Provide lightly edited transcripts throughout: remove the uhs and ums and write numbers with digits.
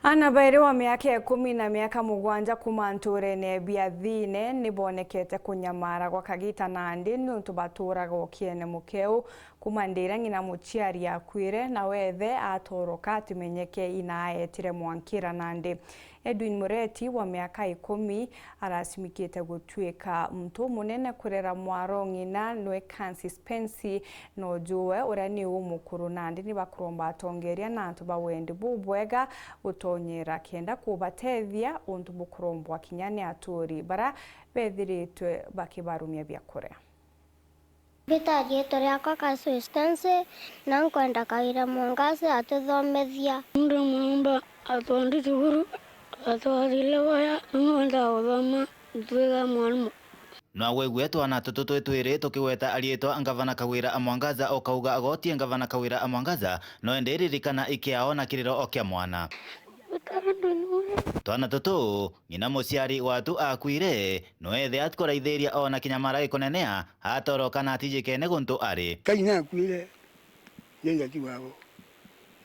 Ana bairi wa miaka 10 na miaka 7 kuma nturene bia thine nibonekete kunyamara gwa Kagita Nandi nuntu baturaga okiene mukeu kuma ndira ngina muciari akwire na wethe atoroka atimenyeke inaetire Mwankira Nandi. Edwin Mureti wa miaka 10 arasimikite gutwika mtu munene kurera mwaro ngina nwe consistency no juwe urani umukuru Nandi nibakuromba atongeria na antu bawendi bubwega utonyera kenda kubatethia untu bukurombwa kinyane aturi bara bethiritwe bakibarumia byakure. Bitagie turiakwa consistency na nkwenda kaira Mwangaza atuthomethia ndu mwamba atondi thukuru atwathile waya mwenda uthoma twiga mwalimu Nawe gwetwa na tutu twiri tukiweta alietwa ngavana Kawira a Mwangaza okauga agotie ngavana Kawira a Mwangaza no enderirikana ikiao na kiriro okia mwana twana tutu ngina muciari watu akwire no ethe atkoraithĩria ona kinyamara gikonenea atoroka na atijikene guntu ari kaina akwire yeye tiwao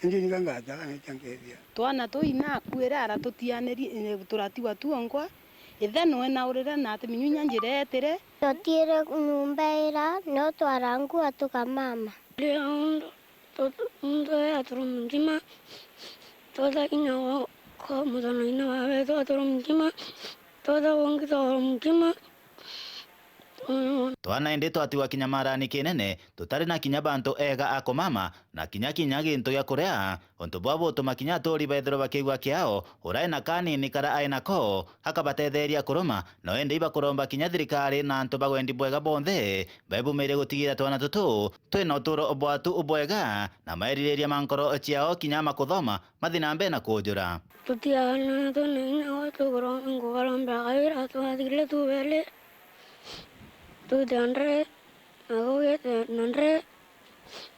ndi ngangata kana chankethia twana tuina akwire ara tutianeri turatiwa tuongwa ithe no na urire na atiminyunya njiretire totire nyumba ira no twarangu atuka mama leo ndo ya turumjima toda inawo ko mudana inawa vedo turumjima toda wongi turumjima twana indi twatiwa kinyamara ni kinene tutari na kinya bantu ega ako mama na kinya gintu gya kurea onto bwabo tumakinya tori bethero bakigwa kiao urai na kanini kara aina ko hakabatetheria kuruma no indi bakuromba kinya thirikari na antu bagwendi bwega bonthe baibumire gutigira twana tutu twina uturo obwatu ubwega na maiririria mankoro chiao kinya makuthoma mathina mbe na kujura tutiana tunina watu gorongo baramba aira twathile tubele tude andre agoge nandre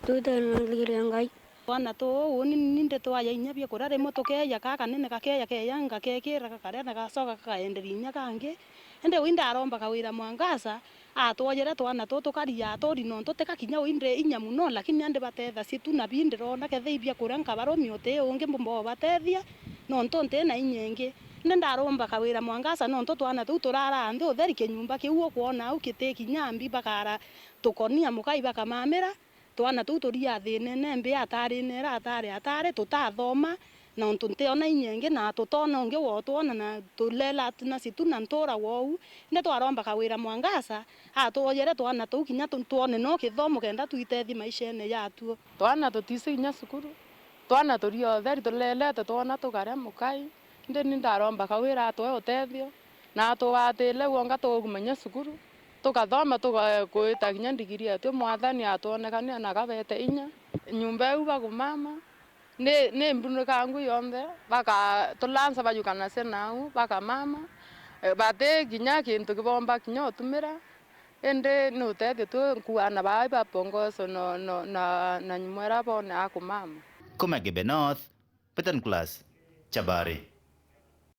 tude nangiriangai twana tu ninde twaya inya bya kurare motoke ya kaka nene kakeya keyanga kekira kakare na gasoka kaenderinya kange ende winda aromba Kawira Mwangaza atwojera twana tu tukaria atori no tuteka kinya winde inya muno lakini ande batetha situ na bindirona ketheibia kuranka baromi ote unge mbombo batethia no ntonte na inyenge nenda aromba Kawira Mwangaza no twana tu turara ande utheri kenyumba kiuo kuona au kiteki nyambi bakara tukonia mukai bakamamera twana tu turia thine nembe atari nera atari tutathoma na ntunte ona inyenge na tutona unge wotona na tulela na situna ntora wou nde twaromba Kawira Mwangaza atwojere twana tu kinya tuone no kithomo kenda tuitethi maishene yatuo twana tutisi inya sukuru twana turio theri tulele twana tukare mukai nde nindaromba Kawira atwe utethio na atwatile wonga tugumenya sukuru tukathoma tukakuita kinya ndigiri atwe mwathani atwonekania na gabete inya nyumba eu bagumama ne mbunuka ngu yombe baka tulanza bayukana senau baka mama bate kinya kintu kibomba kinya otumira ende no tete tu kuana bai bapongoso na nyumera bone akumama Kumagebe North Petan Class Chabari.